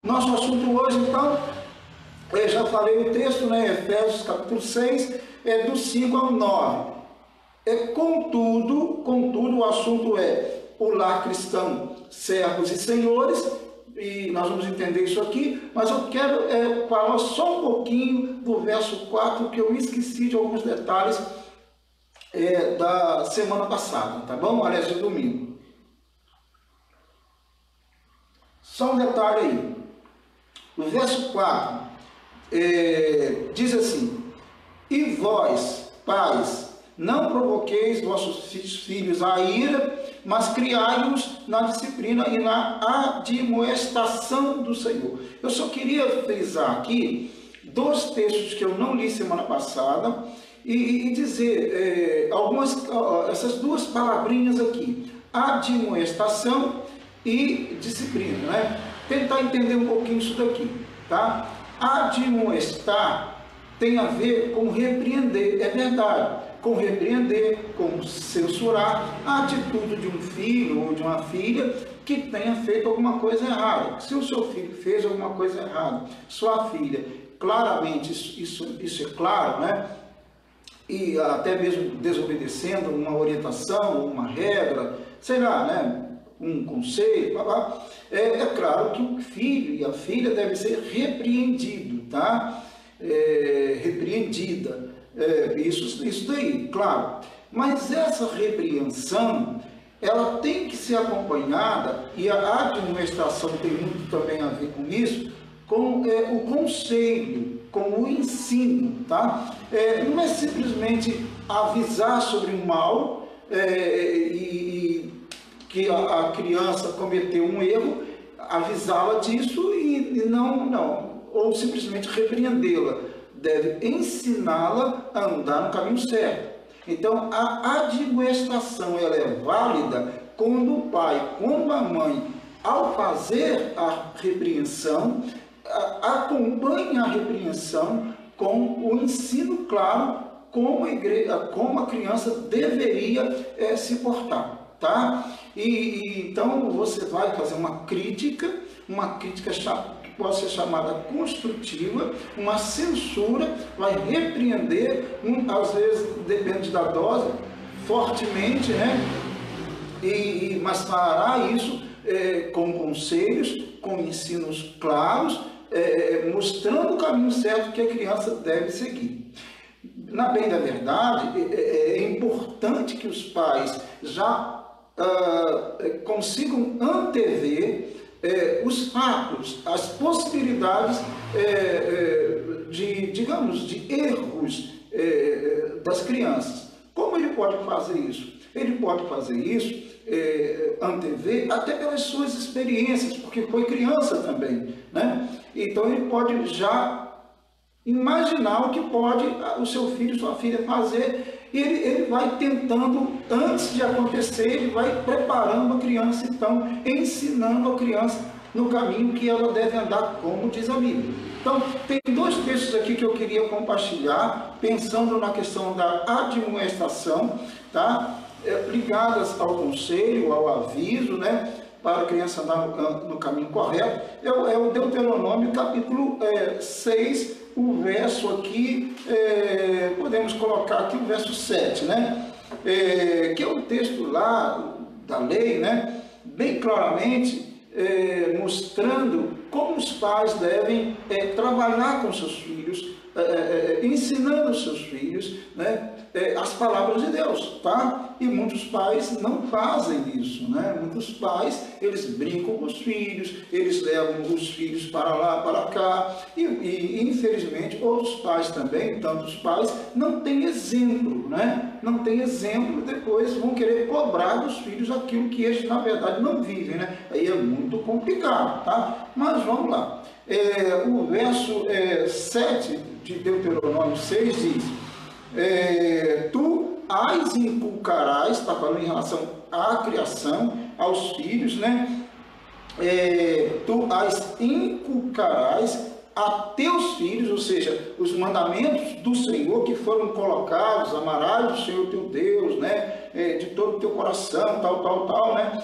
Nosso assunto hoje, então, eu já falei o texto, né? Efésios capítulo 6, do 5 ao 9. Contudo, o assunto é o lar cristão, servos e senhores, e nós vamos entender isso aqui, mas eu quero falar só um pouquinho do verso 4, que eu esqueci de alguns detalhes da semana passada, tá bom? Aliás, de domingo. Só um detalhe aí. No verso 4, diz assim: e vós, pais, não provoqueis vossos filhos à ira, mas criai-os na disciplina e na admoestação do Senhor. Eu só queria frisar aqui dois textos que eu não li semana passada e dizer essas duas palavrinhas aqui: admoestação e disciplina, né? Tentar entender um pouquinho isso daqui, tá? Admoestar tem a ver com repreender, é verdade, com repreender, com censurar a atitude de um filho ou de uma filha que tenha feito alguma coisa errada. Se o seu filho fez alguma coisa errada, sua filha, claramente, isso é claro, né? E até mesmo desobedecendo uma orientação, uma regra, sei lá, né? Um conselho, é claro que o filho e a filha devem ser repreendidos, tá? Repreendida, isso daí, claro. Mas essa repreensão, ela tem que ser acompanhada, e a administração tem muito também a ver com isso, com o conselho, com o ensino, tá? Não é simplesmente avisar sobre o mal e que a criança cometeu um erro, avisá-la disso e não, ou simplesmente repreendê-la. Deve ensiná-la a andar no caminho certo. Então, a admoestação ela é válida quando o pai, quando a mãe, ao fazer a repreensão, acompanha a repreensão com o ensino claro como a criança deveria se portar. Tá? Então você vai fazer uma crítica que pode ser chamada construtiva, uma censura, vai repreender, às vezes depende da dose, fortemente, né? Mas fará isso com conselhos, com ensinos claros, mostrando o caminho certo que a criança deve seguir. Na bem da verdade, é importante que os pais já consigam antever os fatos, as possibilidades de erros das crianças. Como ele pode fazer isso? Ele pode fazer isso, antever, até pelas suas experiências, porque foi criança também, né? Então ele pode já imaginar o que pode o seu filho, sua filha fazer. E ele vai tentando, antes de acontecer, ele vai preparando a criança, então, ensinando a criança no caminho que ela deve andar, como diz a Bíblia. Então, tem dois textos aqui que eu queria compartilhar, pensando na questão da admoestação, tá? Ligadas ao conselho, ao aviso, né? Para a criança andar no caminho correto. É o Deuteronômio, capítulo 6, o verso aqui, podemos colocar aqui o verso 7, né? Que é um texto lá da lei, né? Bem claramente mostrando como os pais devem trabalhar com seus filhos, ensinando os seus filhos, né? As palavras de Deus, tá? E muitos pais não fazem isso, né? Muitos pais, eles brincam com os filhos, eles levam os filhos para lá, para cá, e infelizmente outros pais também, tantos pais, não têm exemplo, né? Não tem exemplo, depois vão querer cobrar dos filhos aquilo que eles na verdade não vivem, né? Aí é muito complicado, tá? Mas vamos lá. O verso 7 de Deuteronômio 6 diz: tu as inculcarás, está falando em relação à criação, aos filhos, né? Tu as inculcarás a teus filhos, ou seja, os mandamentos do Senhor que foram colocados, amarás o Senhor teu Deus, né? De todo o teu coração, tal, né?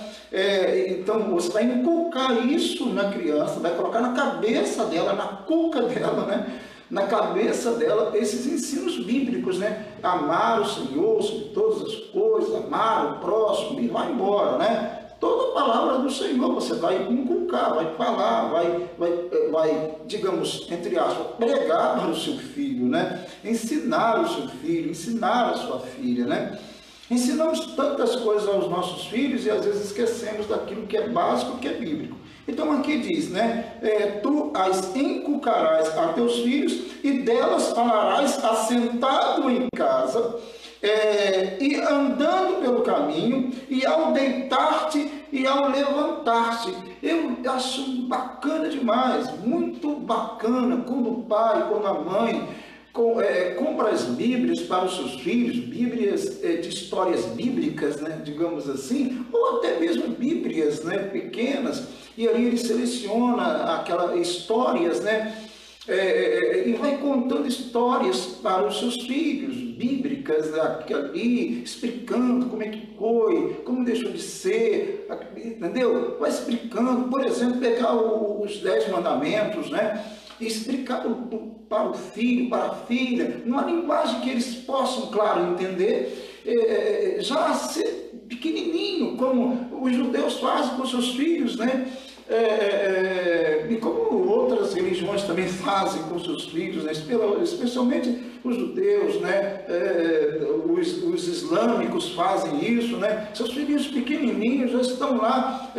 Então, você vai inculcar isso na criança, vai colocar na cabeça dela, na cuca dela, né? Na cabeça dela, esses ensinos bíblicos, né? Amar o Senhor sobre todas as coisas, amar o próximo, e vai embora, né? Toda a palavra do Senhor você vai inculcar, vai falar, vai, digamos, entre aspas, pregar para o seu filho, né? Ensinar o seu filho, ensinar a sua filha, né? Ensinamos tantas coisas aos nossos filhos e às vezes esquecemos daquilo que é básico, que é bíblico. Então aqui diz, né? Tu as inculcarás a teus filhos e delas falarás assentado em casa, e andando pelo caminho, e ao deitar-te e ao levantar-te. Eu acho bacana demais, muito bacana, quando o pai, quando a mãe compra as Bíblias para os seus filhos, Bíblias de histórias bíblicas, né, digamos assim, ou até mesmo Bíblias, né, pequenas, e ali ele seleciona aquelas histórias, né, e vai contando histórias para os seus filhos, bíblicas, ali, explicando como é que foi, como deixou de ser, entendeu? Vai explicando, por exemplo, pegar os 10 mandamentos, né? E explicar para o filho, para a filha, numa linguagem que eles possam, claro, entender, já ser pequenininho, como os judeus fazem com seus filhos, né? E como outras religiões também fazem com seus filhos, né? Especialmente os judeus, né? Os islâmicos fazem isso, né? Seus filhinhos pequenininhos já estão lá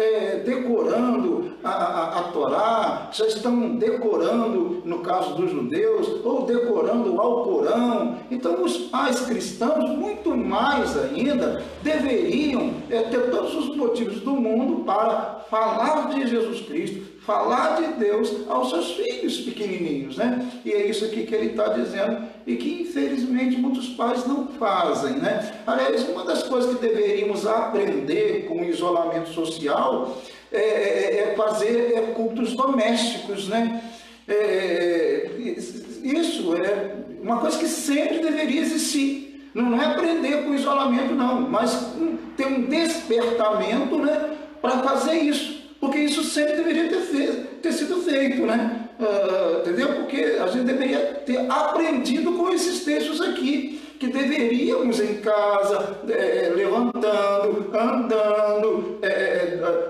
decorando a Torá, já estão decorando, no caso dos judeus, ou decorando o Alcorão. Então os pais cristãos, muito mais ainda, deveriam ter todos os motivos do mundo para falar de Jesus Cristo, falar de Deus aos seus filhos pequenininhos, né? E é isso aqui que ele está dizendo e que infelizmente muitos pais não fazem, né? Aliás, uma das coisas que deveríamos aprender com o isolamento social é fazer cultos domésticos, né? Isso é uma coisa que sempre deveria existir. Não é aprender com o isolamento, não, mas ter um despertamento, né, para fazer isso. Porque isso sempre deveria ter sido feito, né? Entendeu? Porque a gente deveria ter aprendido com esses textos aqui, que deveríamos em casa, levantando, andando,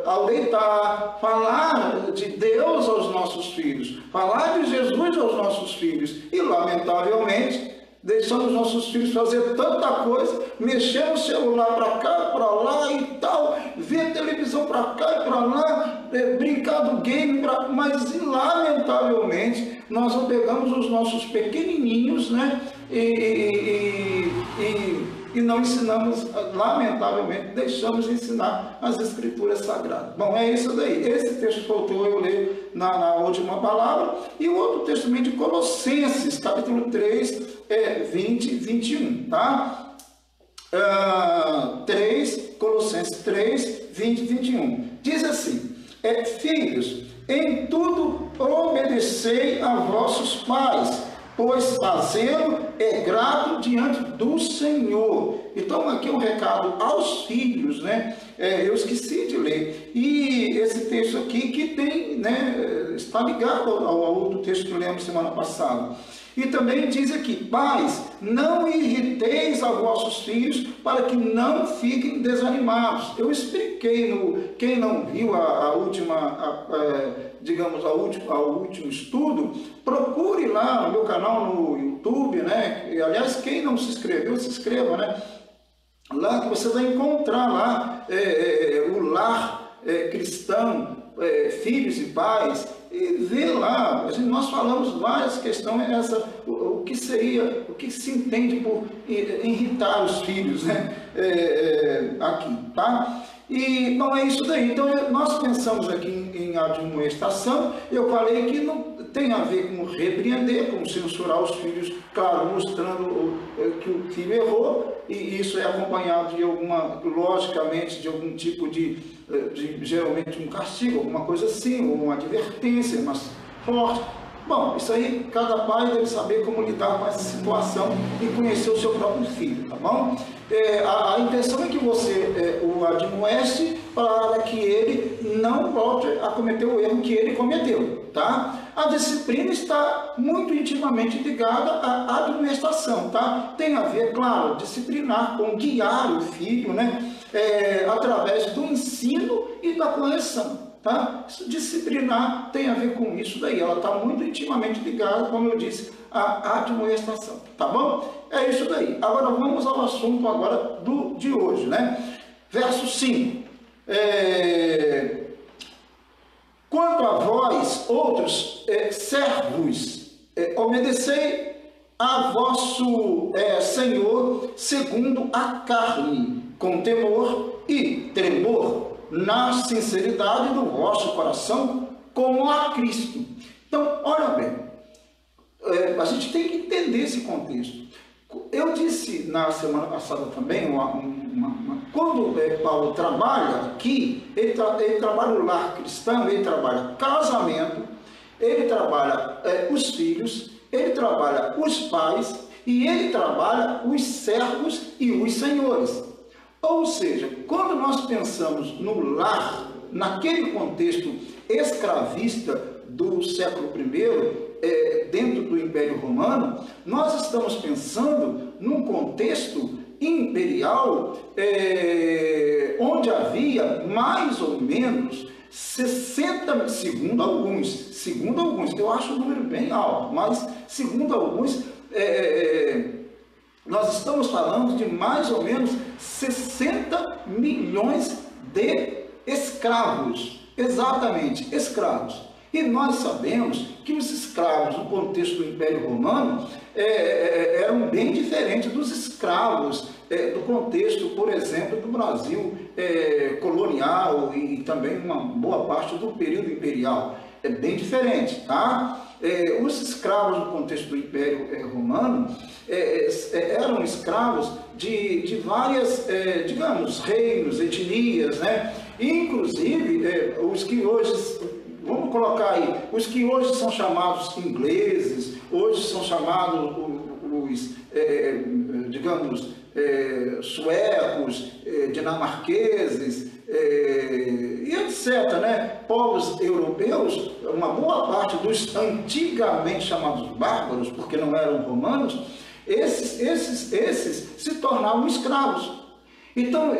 ao deitar, falar de Deus aos nossos filhos, falar de Jesus aos nossos filhos. E, lamentavelmente, deixamos nossos filhos fazer tanta coisa, mexer no celular para cá, para lá e tal, ver televisão para cá e para lá, brincar do game, mas lamentavelmente nós não pegamos os nossos pequenininhos, né, e não ensinamos, lamentavelmente, deixamos de ensinar as Escrituras Sagradas. Bom, é isso daí. Esse texto faltou eu ler na última palavra, e o outro texto também de Colossenses, capítulo 3, 20 e 21, tá? Colossenses 3, 20 e 21. Diz assim, filhos, em tudo obedecei a vossos pais, pois fazê-lo é grato diante do Senhor. Então aqui é um recado aos filhos, né? Eu esqueci de ler. E esse texto aqui que tem, né, está ligado ao outro texto que lemos semana passada. E também diz aqui, pais, não irriteis a vossos filhos para que não fiquem desanimados. Eu expliquei, quem não viu ao último estudo, procure lá no meu canal no YouTube, né? E, aliás, quem não se inscreveu, se inscreva, né? Lá que você vai encontrar lá o lar cristão, filhos e pais, e ver lá, nós falamos várias questões, o que se entende por irritar os filhos, né? Aqui, tá? E, bom, é isso daí. Então, nós pensamos aqui em admoestação. Eu falei que não tem a ver com repreender, com censurar os filhos, claro, mostrando que o filho errou, e isso é acompanhado de logicamente, de algum tipo de geralmente um castigo, alguma coisa assim, ou uma advertência mais forte. Bom, isso aí, cada pai deve saber como lidar com essa situação e conhecer o seu próprio filho, tá bom? A intenção é que você o admoeste para que ele não volte a cometer o erro que ele cometeu, tá? A disciplina está muito intimamente ligada à admoestação, tá? Tem a ver, claro, disciplinar com guiar o filho, né? Através do ensino e da correção. Tá? Disciplinar tem a ver com isso daí, ela está muito intimamente ligada, como eu disse, à admoestação, tá bom? É isso daí. Agora vamos ao assunto agora de hoje, né? Verso 5. Quanto a vós, outros servos, obedecei a vosso Senhor segundo a carne, com temor e tremor, na sinceridade do vosso coração, como a Cristo. Então, olha bem, a gente tem que entender esse contexto. Eu disse na semana passada também, quando Paulo trabalha aqui, ele trabalha o lar cristão, ele trabalha casamento, ele trabalha os filhos, ele trabalha os pais e ele trabalha os servos e os senhores. Ou seja, quando nós pensamos no lar, naquele contexto escravista do século I, dentro do Império Romano, nós estamos pensando num contexto imperial, onde havia mais ou menos 60, segundo alguns, eu acho o número bem alto, mas segundo alguns, nós estamos falando de mais ou menos 60 milhões de escravos, exatamente, escravos. E nós sabemos que os escravos no contexto do Império Romano eram bem diferentes dos escravos do contexto, por exemplo, do Brasil colonial e também uma boa parte do período imperial. É bem diferente, tá? Os escravos no contexto do Império Romano eram escravos de várias, digamos, reinos, etnias, né? Inclusive, os que hoje, vamos colocar aí, os que hoje são chamados ingleses, hoje são chamados os, digamos, suecos, dinamarqueses, e etc., né? Povos europeus, uma boa parte dos antigamente chamados bárbaros, porque não eram romanos, esses se tornavam escravos. Então,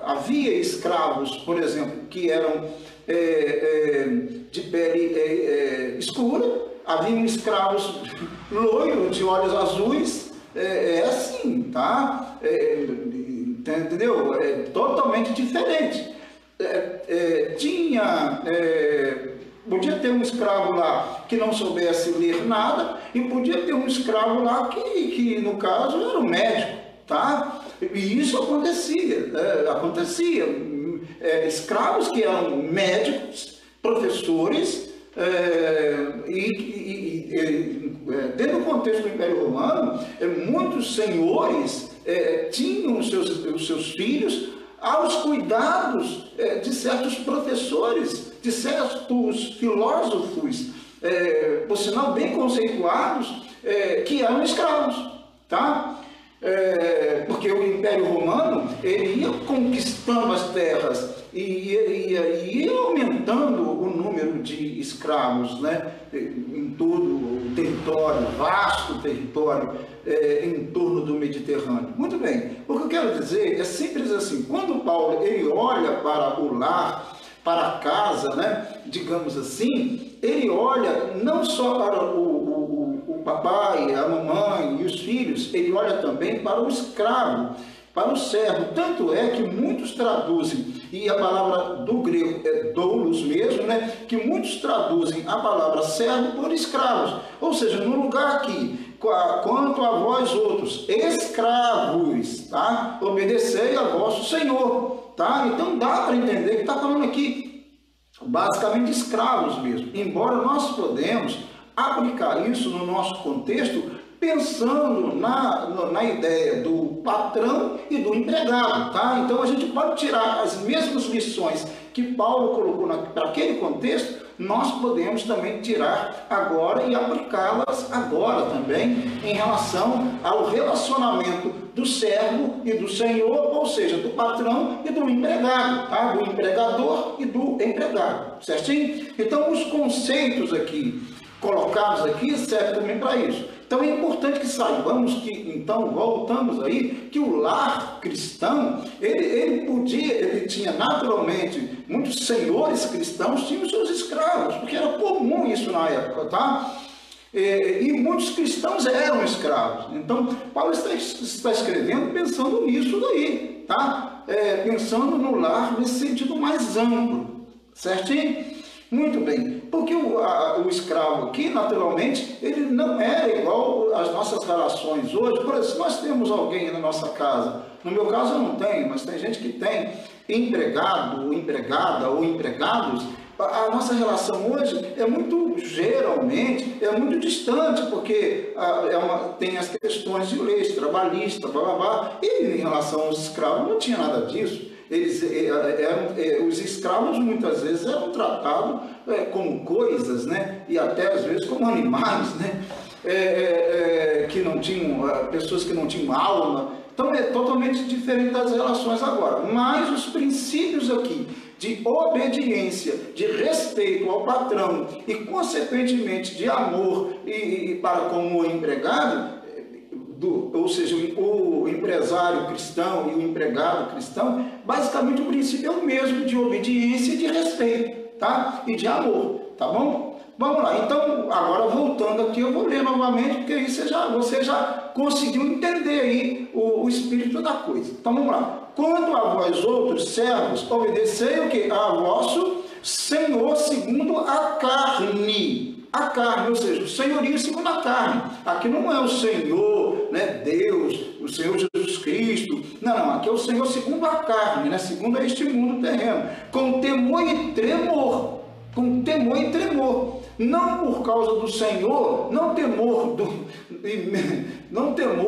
havia escravos, por exemplo, que eram de pele escura, havia escravos loiros, de olhos azuis, assim, tá? Entendeu? É totalmente diferente. Podia ter um escravo lá que não soubesse ler nada, e podia ter um escravo lá que no caso, era um médico, tá? E isso acontecia, escravos que eram médicos, professores, dentro do contexto do Império Romano, muitos senhores tinham os seus filhos aos cuidados de certos professores, de certos filósofos, por sinal bem conceituados, que eram escravos, tá? Porque o Império Romano ele ia conquistando as terras e ia aumentando o número de escravos, né, em todo o território, vasto território, em torno do Mediterrâneo. Muito bem, o que eu quero dizer é simples assim, quando Paulo ele olha para o lar, para a casa, né, digamos assim, ele olha não só para o papai, a mamãe e os filhos, ele olha também para o escravo, para o servo. Tanto é que muitos traduzem, e a palavra do grego é doulos mesmo, né, que muitos traduzem a palavra servo por escravos. Ou seja, no lugar aqui, quanto a vós outros, escravos, tá? Obedecei a vosso Senhor, tá? Então dá para entender que está falando aqui basicamente de escravos mesmo, embora nós podemos aplicar isso no nosso contexto pensando na ideia do patrão e do empregado, tá? Então a gente pode tirar as mesmas lições que Paulo colocou para aquele contexto, nós podemos também tirar agora e aplicá-las agora também em relação ao relacionamento do servo e do senhor, ou seja, do patrão e do empregado, tá? Do empregador e do empregado, certinho? Então, os conceitos aqui colocados aqui servem também para isso. Então é importante que saibamos que, então, voltamos aí, que o lar cristão, ele tinha naturalmente, muitos senhores cristãos tinham seus escravos, porque era comum isso na época, tá? E muitos cristãos eram escravos. Então, Paulo está escrevendo pensando nisso daí, tá? Pensando no lar nesse sentido mais amplo, certinho? Muito bem, porque o escravo aqui, naturalmente, ele não é igual às nossas relações hoje. Por exemplo, se nós temos alguém na nossa casa, no meu caso eu não tenho, mas tem gente que tem empregado, ou empregada, ou empregados, a nossa relação hoje é muito, geralmente, é muito distante, porque tem as questões de leis trabalhista, blá, blá, blá, e em relação aos escravos não tinha nada disso. Os escravos muitas vezes eram tratados como coisas, né? E até às vezes como animais, né? Que não tinham, pessoas que não tinham alma. Então é totalmente diferente das relações agora. Mas os princípios aqui de obediência, de respeito ao patrão e consequentemente de amor para com o empregado, ou seja, o empresário cristão e o empregado cristão, basicamente o princípio é o mesmo, de obediência e de respeito, tá? E de amor, tá bom? Vamos lá, então, agora voltando aqui, eu vou ler novamente, porque aí você já conseguiu entender aí o espírito da coisa. Então, vamos lá. Quanto a vós outros servos, obedecei o quê? A vosso Senhor segundo a carne. A carne, ou seja, o senhorio segundo a carne. Aqui não é o Senhor, né, Deus, o Senhor Jesus Cristo. Não, aqui é o Senhor segundo a carne, né, segundo este mundo terreno. Com temor e tremor. Com temor e tremor. Não por causa do Senhor, não temor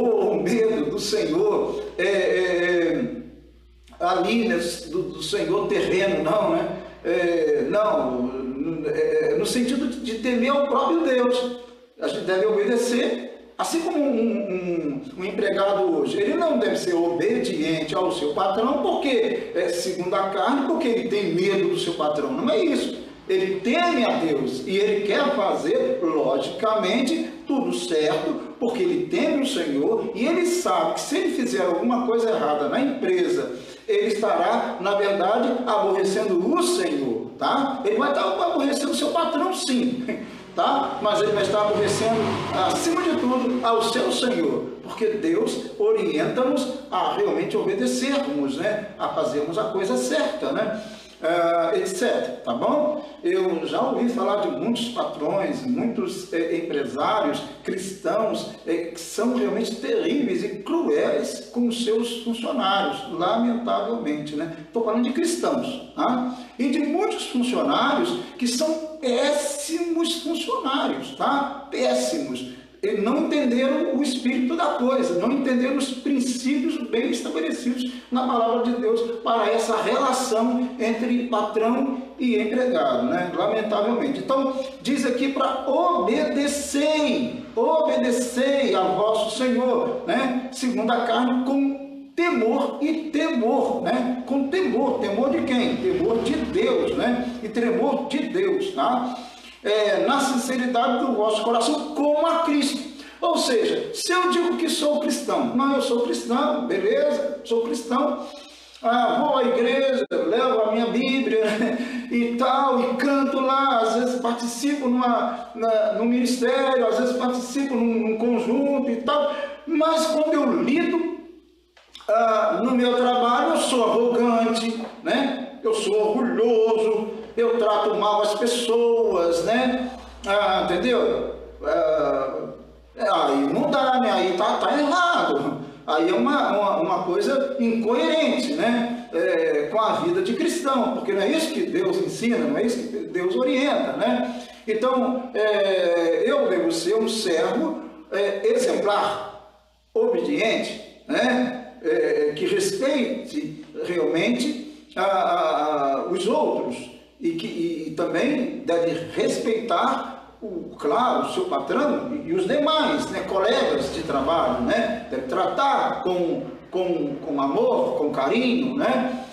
ou medo do Senhor ali, né, do Senhor terreno, não, né? No sentido de temer ao próprio Deus. A gente deve obedecer, assim como um empregado hoje, ele não deve ser obediente ao seu patrão, porque segundo a carne, porque ele tem medo do seu patrão. Não é isso. Ele teme a Deus e ele quer fazer, logicamente, tudo certo, porque ele teme o Senhor e ele sabe que se ele fizer alguma coisa errada na empresa, ele estará, na verdade, aborrecendo o Senhor, tá? Ele vai estar aborrecendo o seu patrão, sim, tá? Mas ele vai estar aborrecendo, acima de tudo, ao seu Senhor, porque Deus orienta-nos a realmente obedecermos, né? A fazermos a coisa certa, né? Etc, tá bom? Eu já ouvi falar de muitos patrões, muitos empresários cristãos que são realmente terríveis e cruéis com os seus funcionários, lamentavelmente, né? Estou falando de cristãos, tá? E de muitos funcionários que são péssimos funcionários, tá? Péssimos. Não entenderam o espírito da coisa, não entenderam os princípios bem estabelecidos na palavra de Deus para essa relação entre patrão e empregado, né? Lamentavelmente. Então, diz aqui para obedecei a vosso Senhor, né? Segundo a carne, com temor e temor, né? Com temor. Temor de quem? Temor de Deus, né? E tremor de Deus, tá? Na sinceridade do vosso coração, como a Cristo. Ou seja, se eu digo que sou cristão, não, eu sou cristão, beleza, sou cristão, vou à igreja, levo a minha Bíblia e tal, e canto lá, às vezes participo no ministério, às vezes participo num conjunto e tal, mas quando eu lido no meu trabalho, eu sou arrogante, né? Eu sou orgulhoso, eu trato mal as pessoas, né? Entendeu? Aí não dá, né? Aí tá errado. Aí é uma coisa incoerente, né? Com a vida de cristão, porque não é isso que Deus ensina, não é isso que Deus orienta, né? Então, eu devo ser um servo exemplar, obediente, né? Que respeite realmente os outros e também deve respeitar, claro, o seu patrão e os demais, né, colegas de trabalho, né, deve tratar com amor, com carinho, né,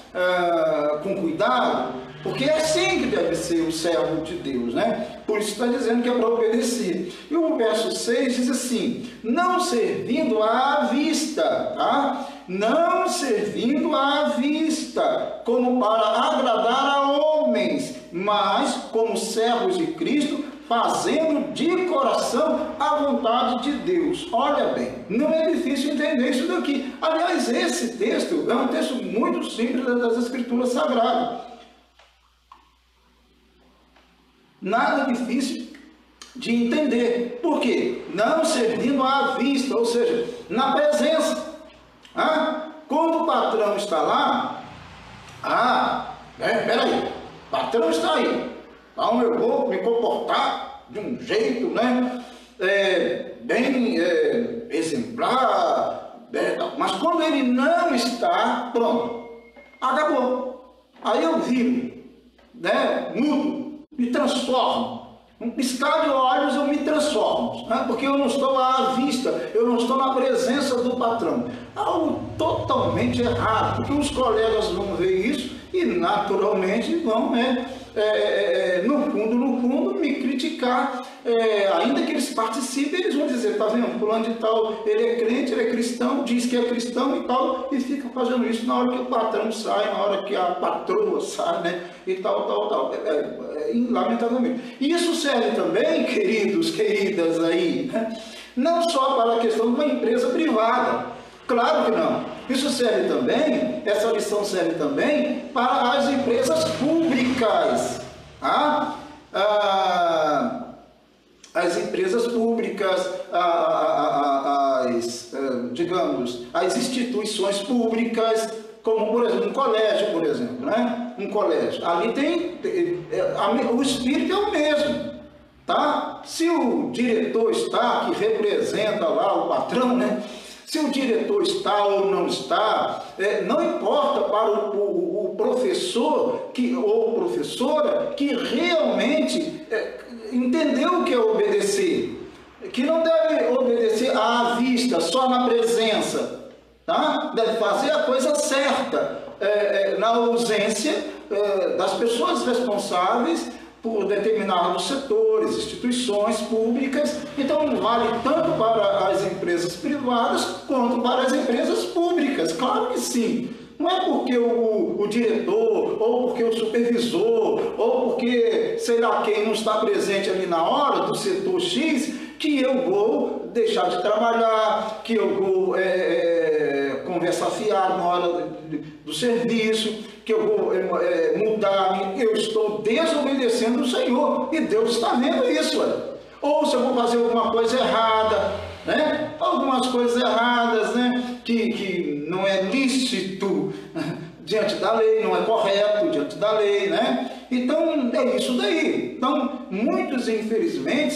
com cuidado, porque é assim que deve ser o servo de Deus, né? Por isso está dizendo que é para obedecer. E o verso 6 diz assim: não servindo à vista, tá? Não servindo à vista, como para agradar a homens, mas como servos de Cristo, fazendo de coração a vontade de Deus. Olha bem, não é difícil entender isso daqui. Aliás, esse texto é um texto muito simples das Escrituras Sagradas. Nada difícil de entender. Por quê? Não servindo à vista, ou seja, na presença. Quando o patrão está lá, peraí, o patrão está aí, então eu vou me comportar de um jeito, né, bem exemplar, mas quando ele não está, pronto, acabou. Aí eu viro, né, mudo, me transformo. Um piscar de olhos eu me transformo, né? Porque eu não estou à vista, eu não estou na presença do patrão. Algo totalmente errado, porque os colegas vão ver isso e naturalmente vão, no fundo, me criticar. Ainda que eles participem, eles vão dizer, tá vendo, fulano de tal, ele é crente, ele é cristão, diz que é cristão e tal, e fica fazendo isso na hora que o patrão sai, na hora que a patroa sai, né, e tal. Lamentavelmente. Isso serve também, queridos, queridas aí, né, não só para a questão de uma empresa privada. Claro que não. Isso serve também, essa lição serve também para as empresas públicas. As empresas públicas, as instituições públicas, como, por exemplo, um colégio, por exemplo, né? Um colégio. Ali o espírito é o mesmo, tá? Se o diretor está, que representa lá o patrão, né? Se o diretor está ou não está, não importa para o professor ou professora que realmente entendeu o que é obedecer, que não deve obedecer à vista, só na presença, tá? Deve fazer a coisa certa, na ausência das pessoas responsáveis por determinados setores, instituições públicas. Então vale tanto para as empresas privadas quanto para as empresas públicas, claro que sim. Não é porque o diretor, ou porque o supervisor, ou porque sei lá quem não está presente ali na hora do setor X, que eu vou deixar de trabalhar, que eu vou conversar fiado na hora do serviço, que eu vou mudar, eu estou desobedecendo o Senhor, e Deus está vendo isso. Ou se eu vou fazer alguma coisa errada, né? Algumas coisas erradas, né? Que não é lícito diante da lei, não é correto diante da lei, né? Então é isso daí. Então muitos, infelizmente,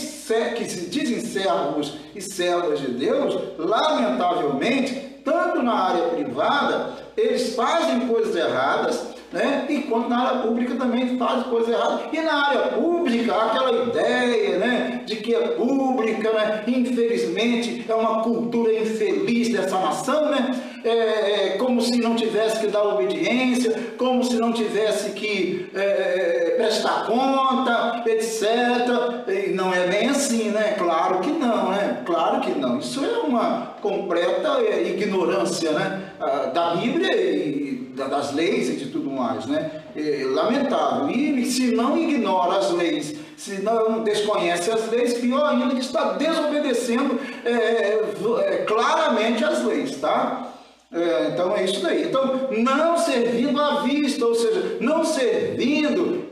que se dizem servos e servas de Deus, lamentavelmente, tanto na área privada, eles fazem coisas erradas, né? E quanto na área pública também fazem coisas erradas. E na área pública, aquela ideia, né, de que é pública, né? Infelizmente, é uma cultura infeliz dessa nação, né? Como se não tivesse que dar obediência, como se não tivesse que prestar conta, etc. E não é bem assim, né? Claro que não, né? Claro que não. Isso é uma completa ignorância, né? Da Bíblia e das leis e de tudo mais, né? Lamentável. E se não ignora as leis, se não desconhece as leis, pior ainda, que está desobedecendo claramente as leis, tá? Então é isso daí. Então, não servindo à vista, ou seja, não servindo,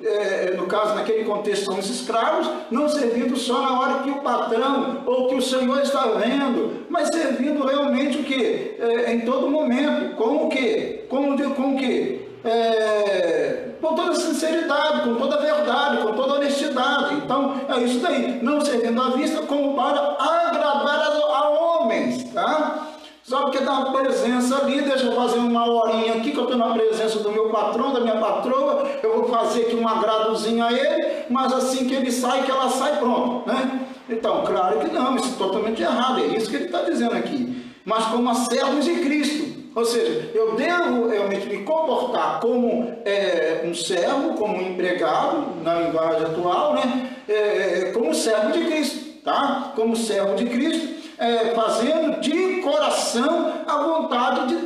no caso, naquele contexto são os escravos, não servindo só na hora que o patrão ou que o Senhor está vendo, mas servindo realmente o quê? Em todo momento. Com o quê? Com o quê? Com toda sinceridade, com toda verdade, com toda honestidade. Então é isso daí. Não servindo à vista como para agradar a homens, tá? Só porque dá uma presença ali, deixa eu fazer uma horinha aqui, que eu estou na presença do meu patrão, da minha patroa, eu vou fazer aqui um agradozinho a ele, mas assim que ele sai, que ela sai, pronto, né? Então, claro que não, isso é totalmente errado, é isso que ele está dizendo aqui. Mas como servos de Cristo, ou seja, eu devo realmente me comportar como um servo, como um empregado, na linguagem atual, né? Como servo de Cristo, tá? Como servo de Cristo, fazendo de coração a vontade de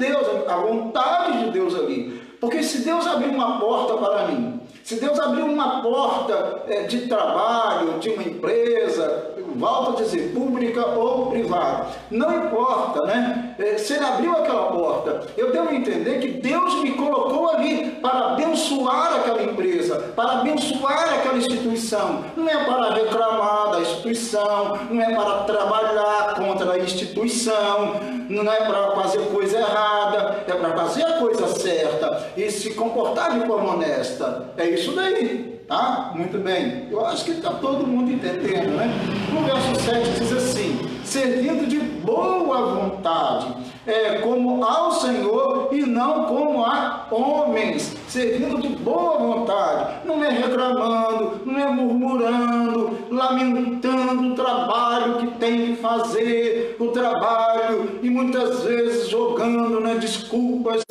Deus ali. Porque se Deus abrir uma porta para mim, se Deus abrir uma porta de trabalho, de uma empresa, volto a dizer, pública ou privada, não importa, né? Se ele abriu aquela porta, eu devo entender que Deus me colocou ali para abençoar aquela empresa, para abençoar aquela instituição. Não é para reclamar da instituição, não é para trabalhar contra a instituição, não é para fazer coisa errada, é para fazer a coisa certa e se comportar de forma honesta. É isso daí, tá? Muito bem. Eu acho que está todo mundo entendendo, né? No verso 7 diz assim: servindo de boa vontade, como ao Senhor e não como a homens. Servindo de boa vontade, não é reclamando, não é murmurando, lamentando o trabalho que tem que fazer, o trabalho, e muitas vezes jogando, né, desculpas,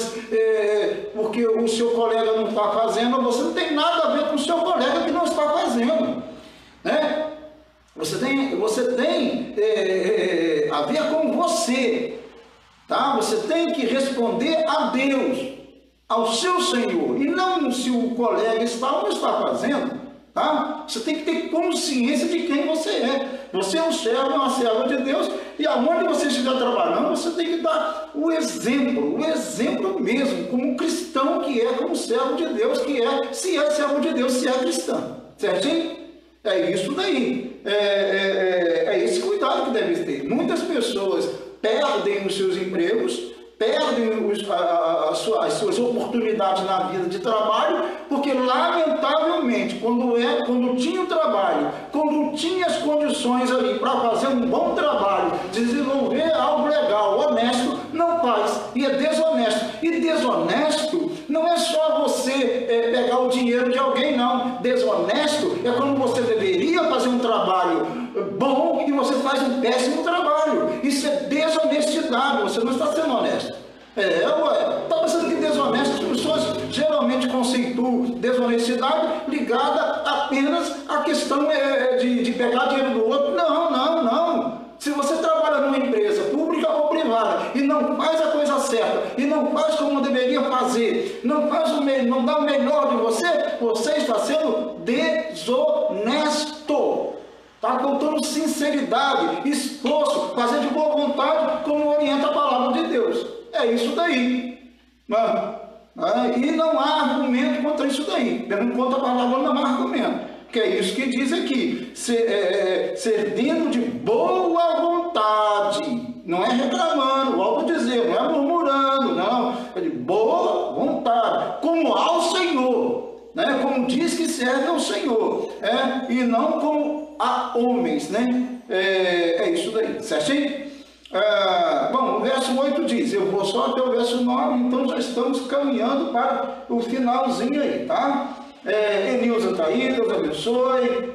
porque o seu colega não está fazendo. Você não tem nada a ver com o seu colega que não está fazendo, né? Você tem a ver com você, tá? Você tem que responder a Deus, ao seu Senhor, e não se o colega está ou não está fazendo, tá? Você tem que ter consciência de quem você é. Você é um servo, uma serva de Deus, e aonde você estiver trabalhando, você tem que dar o exemplo mesmo, como cristão que é, como servo de Deus que é, se é servo de Deus, se é cristão, certinho? É isso daí, é esse cuidado que deve ter. Muitas pessoas perdem os seus empregos, perdem as suas oportunidades na vida de trabalho, porque lamentavelmente, quando tinha o trabalho, quando tinha as condições ali para fazer um bom trabalho, desenvolver algo legal, honesto, não faz, e é desonesto. E desonesto não é só você pegar o dinheiro de alguém, não. Desonesto é quando você deveria fazer um trabalho bom e você faz um péssimo trabalho. Isso é desonestidade, você não está sendo honesto. Está pensando que desonesto, as pessoas geralmente conceituam desonestidade ligada apenas à questão de pegar dinheiro do outro. Não. Se você trabalha numa empresa pública ou privada e não faz a coisa certa, e não faz como deveria fazer, não dá o melhor de você está sendo desonesto. Está faltando sinceridade, esforço, fazer de boa vontade, como orienta a palavra de Deus. É isso daí. E não há argumento contra isso daí. Tendo conta a palavra, não há argumento. Que é isso que diz aqui. Servindo de boa vontade. Não é reclamando, volto a dizer, não é murmurando, não. É de boa vontade. Como ao Senhor. Né? Como diz que serve ao Senhor. E não como a homens, né? É isso daí, certinho? Bom, o verso 8 diz, eu vou só até o verso 9, então já estamos caminhando para o finalzinho aí, tá? Enilza está aí, Deus abençoe.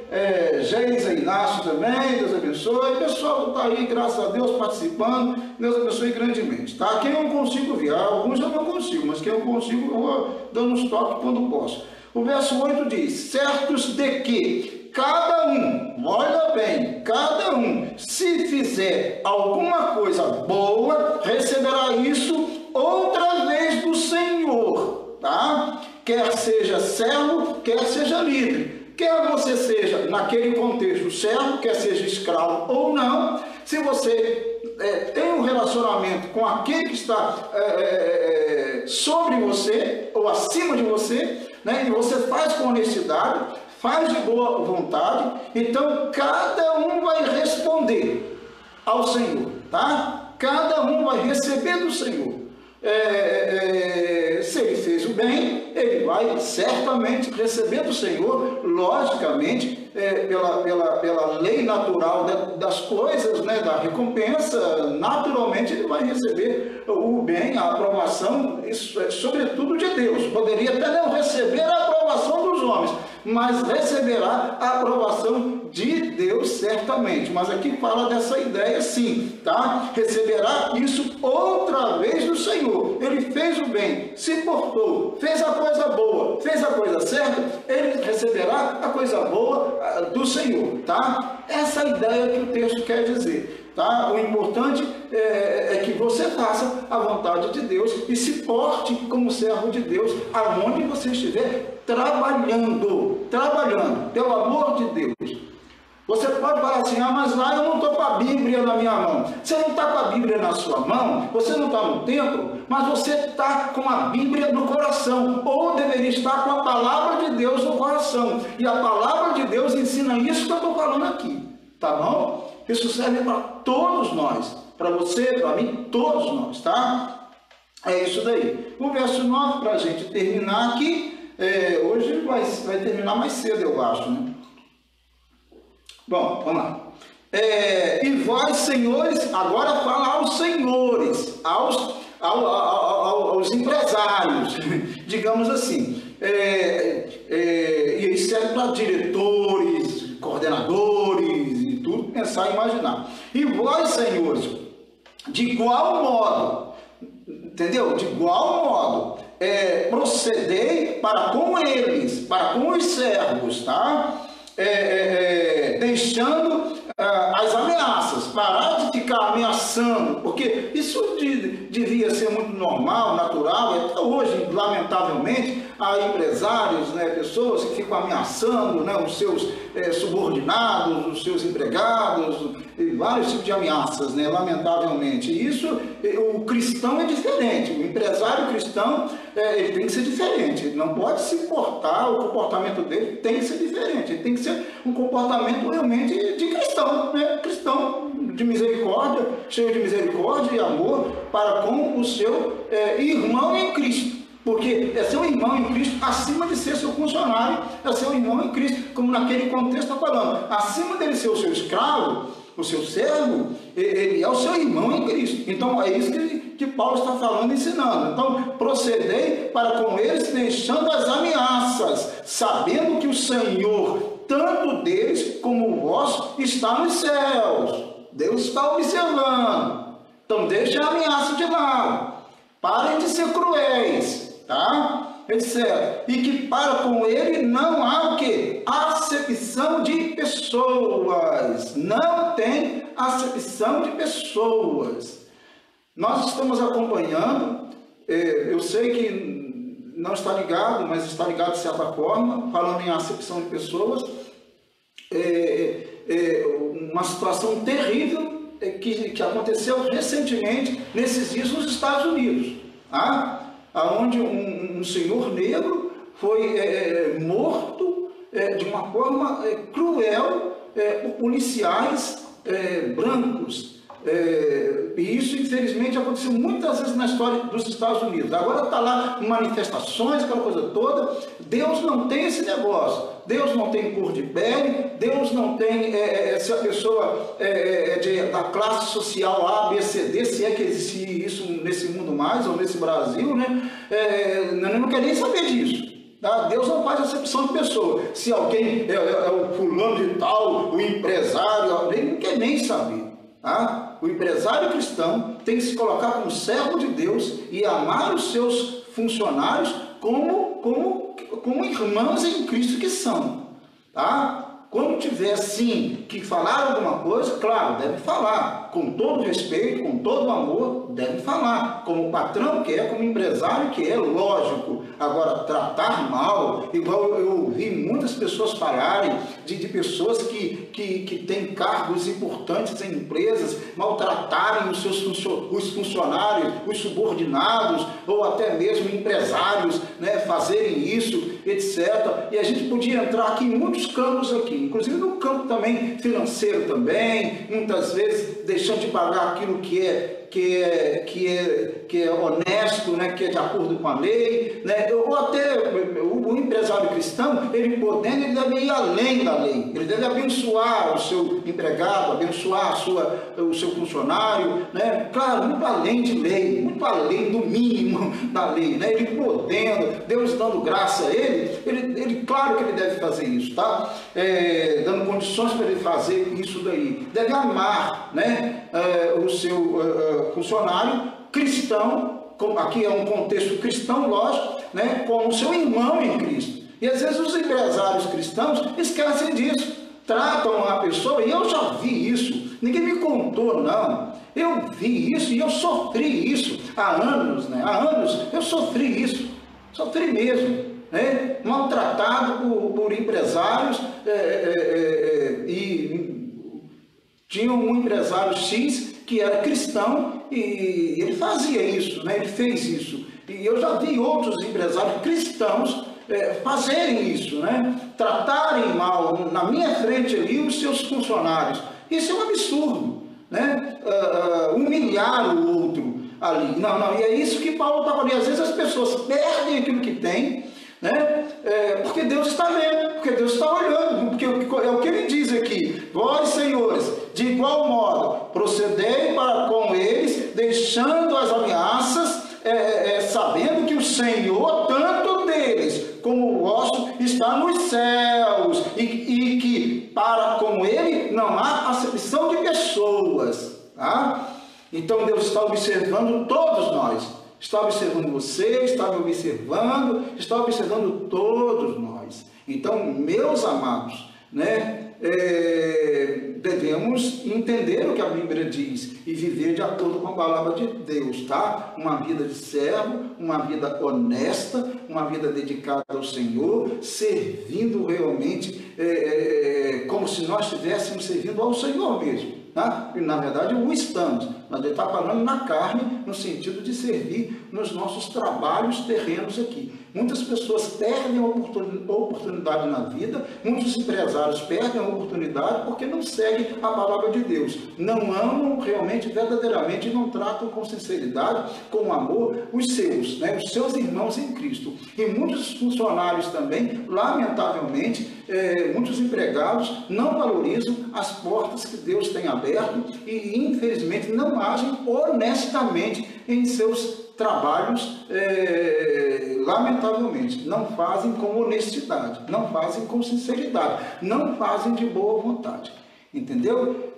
Geisa Inácio também, Deus abençoe. O pessoal está aí, graças a Deus, participando, Deus abençoe grandemente, tá? Quem eu não consigo ver, alguns eu não consigo, mas quem eu consigo eu vou dando uns toques quando posso. O verso 8 diz, certos de que cada um, olha bem, cada um, se fizer alguma coisa boa, receberá isso outra vez do Senhor, tá? Quer seja servo, quer seja livre. Quer você seja, naquele contexto, servo, quer seja escravo ou não, se você tem um relacionamento com aquele que está sobre você, ou acima de você, né, e você faz com honestidade, faz de boa vontade, então cada um vai responder ao Senhor, tá? Cada um vai receber do Senhor. se ele fez o bem, ele vai certamente receber do Senhor, logicamente, pela lei natural das coisas, né, da recompensa, naturalmente ele vai receber o bem, a aprovação, isso é sobretudo de Deus. Poderia até não receber a aprovação dos homens, mas receberá a aprovação de Deus certamente. Mas aqui fala dessa ideia sim, tá? Receberá isso outra vez do Senhor. Ele fez o bem, se portou, fez a coisa boa, fez a coisa certa, ele receberá a coisa boa do Senhor, tá? Essa é a ideia que o texto quer dizer, tá? O importante é que você faça a vontade de Deus e se porte como servo de Deus aonde você estiver trabalhando, pelo amor de Deus. Você pode falar assim, mas lá eu não estou com a Bíblia na minha mão. Você não está com a Bíblia na sua mão, você não está no templo, mas você está com a Bíblia no coração, ou deveria estar com a palavra de Deus no coração. E a palavra de Deus ensina isso que eu estou falando aqui, tá bom? Isso serve para todos nós, para você, para mim, todos nós, tá? É isso daí. O verso 9, para a gente terminar aqui, hoje vai terminar mais cedo, eu acho, né? Bom, vamos lá. E vós, senhores, agora fala aos senhores, aos empresários, digamos assim. E isso serve para diretores, coordenadores e tudo, pensar e imaginar. E vós, senhores, de igual modo, entendeu? De igual modo, procedei para com eles, para com os servos, tá? Deixando as ameaças, parar de ficar ameaçando, porque isso devia ser muito normal, natural, e até hoje, lamentavelmente, há empresários, né, pessoas que ficam ameaçando, né, os seus subordinados, os seus empregados, e vários tipos de ameaças, né, lamentavelmente. E isso, o cristão é diferente, o empresário cristão ele tem que ser diferente, ele não pode se portar, o comportamento dele tem que ser diferente, ele tem que ser um comportamento realmente de cristão, né, cristão de misericórdia, cheio de misericórdia e amor para com o seu irmão em Cristo. Porque é seu irmão em Cristo, acima de ser seu funcionário, é seu irmão em Cristo, como naquele contexto está falando. Acima dele ser o seu escravo, o seu servo, ele é o seu irmão em Cristo. Então é isso que Paulo está falando e ensinando. Então procedei para com eles, deixando as ameaças, sabendo que o Senhor, tanto deles como o vosso, está nos céus. Deus está observando. Então deixem a ameaça de lado. Parem de ser cruéis. Tá? Etc. E que para com ele não há o quê? Acepção de pessoas. Não tem acepção de pessoas. Nós estamos acompanhando, eu sei que não está ligado, mas está ligado de certa forma, falando em acepção de pessoas, uma situação terrível que aconteceu recentemente nesses dias nos Estados Unidos. Tá? Onde um senhor negro foi morto de uma forma cruel por policiais brancos. E isso, infelizmente, aconteceu muitas vezes na história dos Estados Unidos. Agora está lá manifestações, aquela coisa toda. Deus não tem esse negócio. Deus não tem cor de pele. Deus não tem se a pessoa da classe social A, B, C, D, se é que existe isso nesse mundo mais, ou nesse Brasil, né? Eu não quero nem saber disso. Tá? Deus não faz acepção de pessoa. Se alguém é o fulano de tal, o empresário, ele não quer nem saber. Tá? O empresário cristão tem que se colocar como servo de Deus e amar os seus funcionários como irmãos em Cristo que são. Tá? Quando tiver, sim, que falar alguma coisa, claro, deve falar, com todo respeito, com todo amor, deve falar, como patrão que é, como empresário que é, lógico. Agora, tratar mal, igual eu ouvi muitas pessoas falarem de pessoas que têm cargos importantes em empresas, maltratarem os funcionários, os subordinados, ou até mesmo empresários, né, fazerem isso, etc. E a gente podia entrar aqui em muitos campos aqui, inclusive no campo também financeiro também, muitas vezes deixando de pagar aquilo que é honesto, né? Que é de acordo com a lei, né? Ou até o empresário cristão, ele podendo, ele deve ir além da lei, ele deve abençoar o seu empregado, abençoar o seu funcionário, né? Claro, muito além de lei, muito além do mínimo da lei, né? Ele podendo, Deus dando graça a ele, claro que ele deve fazer isso, tá? Dando condições para ele fazer isso daí. Deve amar, né? O seu funcionário cristão, aqui é um contexto cristão, lógico, né? Como seu irmão em Cristo. E às vezes os empresários cristãos esquecem disso, tratam a pessoa, e eu já vi isso, ninguém me contou não, eu vi isso e eu sofri isso há anos, né? Há anos eu sofri isso, sofri mesmo, né? Maltratado por empresários, e tinha um empresário X que era cristão e ele fazia isso, né? Ele fez isso, e eu já vi outros empresários cristãos fazerem isso, né? Tratarem mal na minha frente ali os seus funcionários. Isso é um absurdo, né? Humilhar o outro ali. Não, e é isso que Paulo está falando. Às vezes as pessoas perdem aquilo que têm, né? Porque Deus está vendo, porque Deus está olhando, porque é o que ele diz aqui: vós, senhores, de igual modo, procedei para com eles, deixando as ameaças, sabendo que o Senhor, tanto deles como o vosso, está nos céus, e que para com ele não há acepção de pessoas, tá? Então Deus está observando todos nós, está observando você, está me observando, está observando todos nós. Então, meus amados, né? Devemos entender o que a Bíblia diz e viver de acordo com a palavra de Deus, tá? Uma vida de servo, uma vida honesta, uma vida dedicada ao Senhor, servindo realmente como se nós estivéssemos servindo ao Senhor mesmo, tá? E na verdade o estamos, mas ele está falando na carne, no sentido de servir nos nossos trabalhos terrenos aqui. Muitas pessoas perdem a oportunidade na vida, muitos empresários perdem a oportunidade porque não seguem a palavra de Deus, não amam realmente, verdadeiramente, e não tratam com sinceridade, com amor, os seus, né, os seus irmãos em Cristo. E muitos funcionários também, lamentavelmente, muitos empregados não valorizam as portas que Deus tem aberto e, infelizmente, não agem honestamente em seus trabalhos, lamentavelmente, não fazem com honestidade, não fazem com sinceridade, não fazem de boa vontade, entendeu?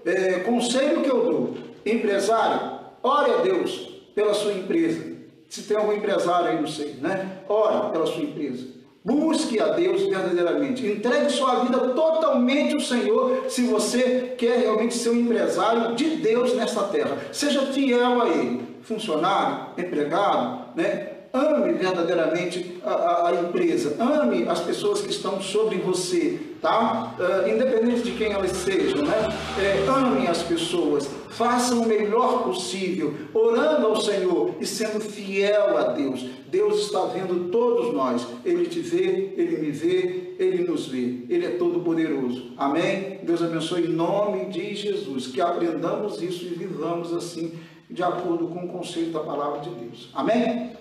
Conselho que eu dou: empresário, ore a Deus pela sua empresa. Se tem algum empresário aí, não sei, né? Ore pela sua empresa, busque a Deus verdadeiramente, entregue sua vida totalmente ao Senhor. Se você quer realmente ser um empresário de Deus nesta terra, seja fiel a Ele. Funcionário, empregado, né? Ame verdadeiramente a empresa, ame as pessoas que estão sobre você, tá? Independente de quem elas sejam, né? Ame as pessoas, façam o melhor possível, orando ao Senhor e sendo fiel a Deus. Deus está vendo todos nós, Ele te vê, Ele me vê, Ele nos vê, Ele é todo poderoso. Amém? Deus abençoe em nome de Jesus, que aprendamos isso e vivamos assim, de acordo com o conceito da palavra de Deus. Amém?